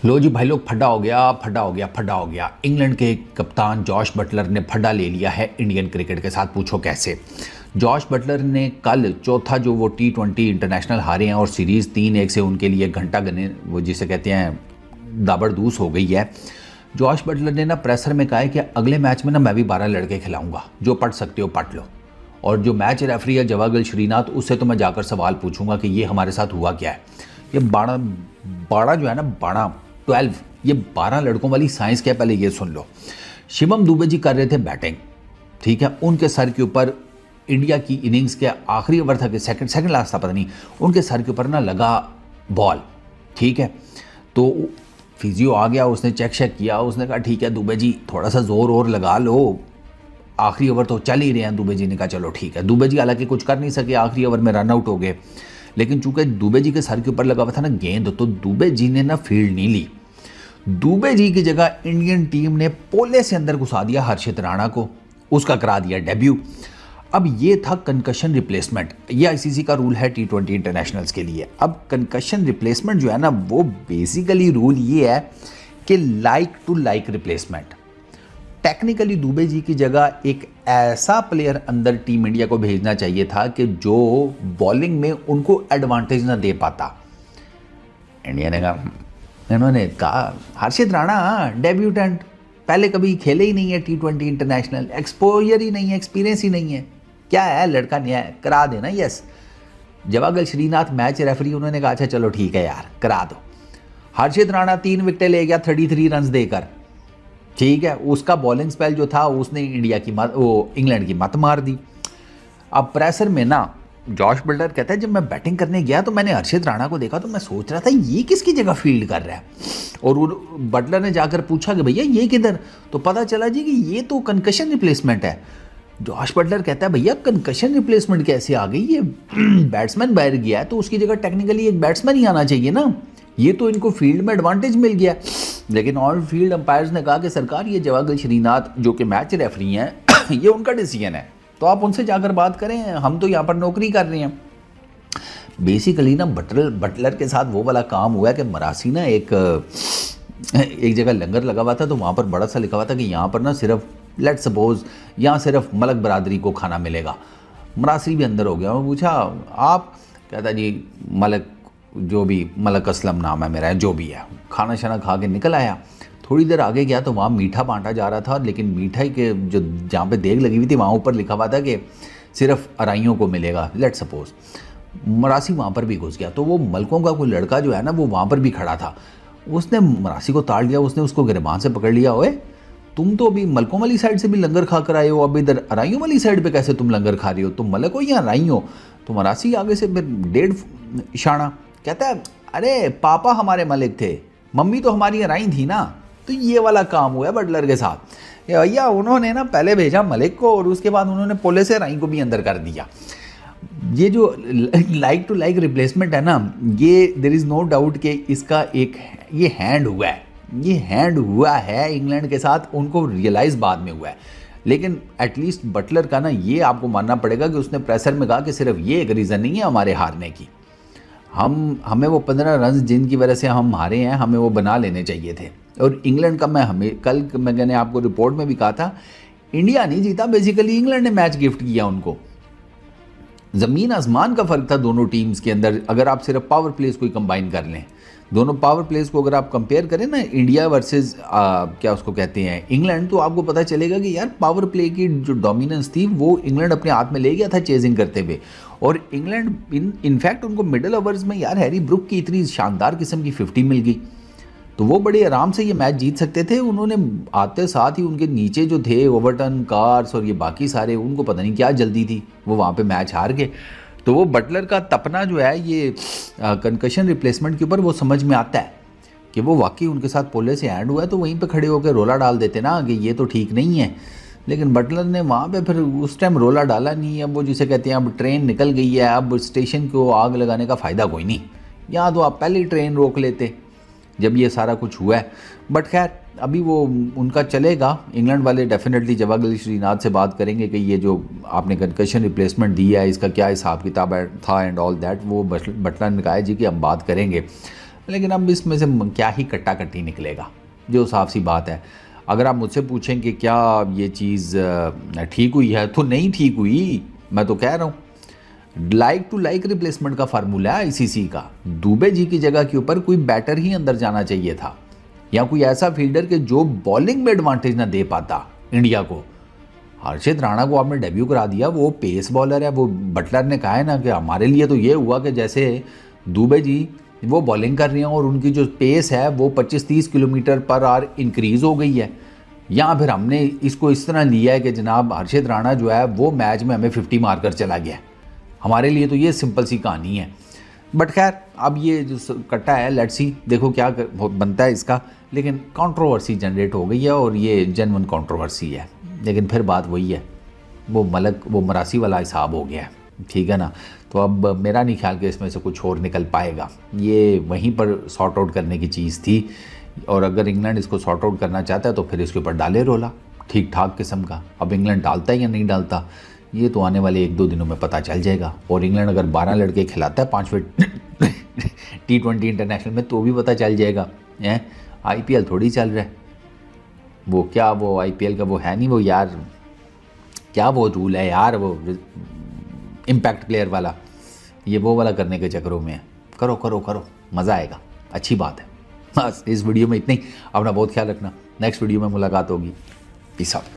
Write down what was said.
लो जी भाई लोग, फड्डा हो गया फड्डा हो गया फड्डा हो गया। इंग्लैंड के कप्तान जॉश बटलर ने फड्डा ले लिया है इंडियन क्रिकेट के साथ। पूछो कैसे। जॉश बटलर ने कल चौथा जो वो T20 इंटरनेशनल हारे हैं और सीरीज़ 3-1 से उनके लिए घंटा गने वो जिसे कहते हैं दाबड़दूस हो गई है। जॉश बटलर ने ना प्रेसर में कहा है कि अगले मैच में ना मैं भी 12 लड़के खिलाऊंगा, जो पढ़ सकते हो पढ़ लो। और जो मैच रेफरी है जवागल श्रीनाथ, उससे तो मैं जाकर सवाल पूछूंगा कि ये हमारे साथ हुआ क्या है। ये बाड़ा बाड़ा जो है ना, बाड़ा 12, ये 12 लड़कों वाली साइंस क्या है, पहले ये सुन लो। शिवम दुबे जी कर रहे थे बैटिंग, ठीक है। उनके सर के ऊपर इंडिया की इनिंग्स के आखिरी ओवर था कि सेकंड लास्ट था, पता नहीं, उनके सर के ऊपर ना लगा बॉल, ठीक है। तो फिजियो आ गया, उसने चेक किया, उसने कहा ठीक है दुबे जी थोड़ा सा जोर और लगा लो, आखिरी ओवर तो चल ही रहे हैं। दुबे जी ने कहा चलो ठीक है। दुबे जी हालांकि कुछ कर नहीं सके, आखिरी ओवर में रन आउट हो गए। लेकिन चूंकि दुबे जी के सर के ऊपर लगा हुआ था ना गेंद, तो दुबे जी ने ना फील्ड नहीं ली। दुबे जी की जगह इंडियन टीम ने पोले से अंदर घुसा दिया हर्षित राणा को, उसका करा दिया डेब्यू। अब ये था कंकशन रिप्लेसमेंट। ये आईसीसी का रूल है T20 इंटरनेशनल्स के लिए। अब कंकशन रिप्लेसमेंट जो है ना, वो बेसिकली रूल ये है कि like to like replacement. Technically Dubey ji की जगह एक ऐसा प्लेयर अंदर टीम इंडिया को भेजना चाहिए था कि जो बॉलिंग में उनको एडवांटेज ना दे पाता। इंडिया ने कहा, इन्होंने कहा हर्षित राणा डेब्यूटेंट, पहले कभी खेले ही नहीं है T20 इंटरनेशनल, एक्सपोजर ही नहीं है, एक्सपीरियंस ही नहीं है, क्या है लड़का नहीं है, करा देना। Yes, Javagal Srinath match referee, उन्होंने कहा अच्छा चलो ठीक है यार करा दो। हर्षित राणा 3 विकेटें ले गया 33 रन देकर, ठीक है। उसका बॉलिंग स्पेल जो था उसने इंग्लैंड की मत मार दी। अब प्रेशर में ना जॉश बटलर कहता है जब मैं बैटिंग करने गया तो मैंने हर्षित राणा को देखा तो मैं सोच रहा था ये किसकी जगह फील्ड कर रहा है। और बटलर ने जाकर पूछा कि भैया ये किधर, तो पता चला जी कि ये तो कंकशन रिप्लेसमेंट है। जॉश बटलर कहता है भैया कंकशन रिप्लेसमेंट कैसे आ गई, ये बैट्समैन बाहर गया है तो उसकी जगह टेक्निकली एक बैट्समैन ही आना चाहिए ना, ये तो इनको फील्ड में एडवांटेज मिल गया। लेकिन ऑन फील्ड अंपायर्स ने कहा कि सरकार ये जवागल श्रीनाथ जो कि मैच रेफरी हैं ये उनका डिसीजन है, तो आप उनसे जाकर बात करें, हम तो यहाँ पर नौकरी कर रहे हैं। बेसिकली ना बटलर के साथ वो वाला काम हुआ है कि मरासी ना एक जगह लंगर लगा हुआ था, तो वहाँ पर बड़ा सा लिखा हुआ था कि यहाँ पर ना सिर्फ लेट सपोज यहाँ सिर्फ मलक बरादरी को खाना मिलेगा। मरासी भी अंदर हो गया, मैं पूछा आप, कहता जी मलक, जो भी मलक असलम नाम है मेरा, जो भी है, खाना शाना खा के निकल आया। थोड़ी देर आगे गया तो वहाँ मीठा बांटा जा रहा था, लेकिन मिठाई के जो जहाँ पे देग लगी हुई थी वहाँ ऊपर लिखा हुआ था कि सिर्फ अराइयों को मिलेगा, लेट सपोज। मरासी वहाँ पर भी घुस गया, तो वो मलकों का कोई लड़का जो है ना वो वहाँ पर भी खड़ा था, उसने मरासी को ताड़ लिया, उसने उसको गिरबान से पकड़ लिया, ओए तुम तो अभी मलकों वाली साइड से भी लंगर खा कर आए हो, अब इधर अराइयों वाली साइड पर कैसे तुम लंगर खा रही हो, तुम मलक हो या अराई हो। तो मरासी आगे से 1.5 इशारा, कहता है अरे पापा हमारे मलिक थे, मम्मी तो हमारी अराई थी ना। तो ये वाला काम हुआ है बटलर के साथ। भैया उन्होंने ना पहले भेजा मलिक को और उसके बाद उन्होंने पोले से राई को भी अंदर कर दिया। ये जो लाइक टू लाइक रिप्लेसमेंट है ना, ये देयर इज़ नो डाउट कि इसका एक ये हैंड हुआ है इंग्लैंड के साथ, उनको रियलाइज़ बाद में हुआ है। लेकिन एटलीस्ट बटलर का ना ये आपको मानना पड़ेगा कि उसने प्रेशर में कहा कि सिर्फ ये एक रीज़न नहीं है हमारे हारने की, हमें वो 15 रन जिनकी वजह से हम हारे हैं, हमें वो बना लेने चाहिए थे। और इंग्लैंड का मैंने आपको रिपोर्ट में भी कहा था, इंडिया नहीं जीता, बेसिकली इंग्लैंड ने मैच गिफ्ट किया उनको। ज़मीन आसमान का फ़र्क था दोनों टीम्स के अंदर। अगर आप सिर्फ पावर प्लेस को ही कंबाइन कर लें, दोनों पावर प्लेस को अगर आप कंपेयर करें ना, इंडिया वर्सेस क्या उसको कहते हैं इंग्लैंड, तो आपको पता चलेगा कि यार पावर प्ले की जो डोमिनेंस थी वो इंग्लैंड अपने हाथ में ले गया था चेजिंग करते हुए। और इंग्लैंड इनफैक्ट उनको मिडिल ओवर्स में यार हैरी ब्रुक की इतनी शानदार किस्म की 50 मिल गई, तो वो बड़े आराम से ये मैच जीत सकते थे। उन्होंने आते साथ ही उनके नीचे जो थे ओवरटन, कार्स और ये बाकी सारे, उनको पता नहीं क्या जल्दी थी, वो वहाँ पे मैच हार गए। तो वो बटलर का तपना जो है ये कंकशन रिप्लेसमेंट के ऊपर, वो समझ में आता है कि वो वाकई उनके साथ पोले से हैंड हुआ है, तो वहीं पे खड़े होकर रोला डाल देते ना कि ये तो ठीक नहीं है। लेकिन बटलर ने वहाँ पे फिर उस टाइम रोला डाला नहीं। अब वो जिसे कहते हैं अब ट्रेन निकल गई है, अब स्टेशन को आग लगाने का फ़ायदा कोई नहीं, यहाँ तो आप पहले ही ट्रेन रोक लेते जब ये सारा कुछ हुआ है। बट खैर अभी वो उनका चलेगा। इंग्लैंड वाले डेफिनेटली जवागल श्रीनाथ से बात करेंगे कि ये जो आपने कंकशन रिप्लेसमेंट दिया है इसका क्या हिसाब किताब था एंड ऑल दैट। वो बटलर ने कहा है जी कि हम बात करेंगे। लेकिन अब इसमें से क्या ही कट्टा कट्टी निकलेगा, जो साफ सी बात है। अगर आप मुझसे पूछें कि क्या ये चीज़ ठीक हुई है, तो नहीं ठीक हुई। मैं तो कह रहा हूँ लाइक टू लाइक रिप्लेसमेंट का फार्मूला है आईसीसी का। दुबे जी की जगह के ऊपर कोई बैटर ही अंदर जाना चाहिए था, या कोई ऐसा फील्डर के जो बॉलिंग में एडवांटेज ना दे पाता इंडिया को। हर्षित राणा को आपने डेब्यू करा दिया, वो पेस बॉलर है। वो बटलर ने कहा है ना कि हमारे लिए तो ये हुआ कि जैसे दुबे जी वो बॉलिंग कर रही हैं और उनकी जो पेस है वो 25-30 किलोमीटर पर आवर इंक्रीज़ हो गई है। या फिर हमने इसको इस तरह लिया है कि जनाब हर्षित राणा जो है वो मैच में हमें 50 मार कर चला गया। हमारे लिए तो ये सिंपल सी कहानी है। बट खैर अब ये जो कट्टा है, लेट्स सी, देखो क्या बनता है इसका। लेकिन कंट्रोवर्सी जनरेट हो गई है और ये जेन्युइन कंट्रोवर्सी है। लेकिन फिर बात वही है, वो मरासी वाला हिसाब हो गया है, ठीक है ना। तो अब मेरा नहीं ख्याल कि इसमें से कुछ और निकल पाएगा। ये वहीं पर सॉर्ट आउट करने की चीज़ थी, और अगर इंग्लैंड इसको सॉर्ट आउट करना चाहता है तो फिर इसके ऊपर डाले रोला ठीक ठाक किस्म का। अब इंग्लैंड डालता है या नहीं डालता, ये तो आने वाले 1-2 दिनों में पता चल जाएगा। और इंग्लैंड अगर 12 लड़के खिलाता है 5वें T20 इंटरनेशनल में, तो भी पता चल जाएगा। IPL थोड़ी चल रहा है, वो क्या वो IPL का वो है नहीं, वो यार क्या वो रूल है यार, वो इम्पैक्ट प्लेयर वाला, ये वो वाला करने के चक्करों में है। करो करो करो, मज़ा आएगा, अच्छी बात है। बस इस वीडियो में इतना ही। अपना बहुत ख्याल रखना, नेक्स्ट वीडियो में मुलाकात होगी। Peace out.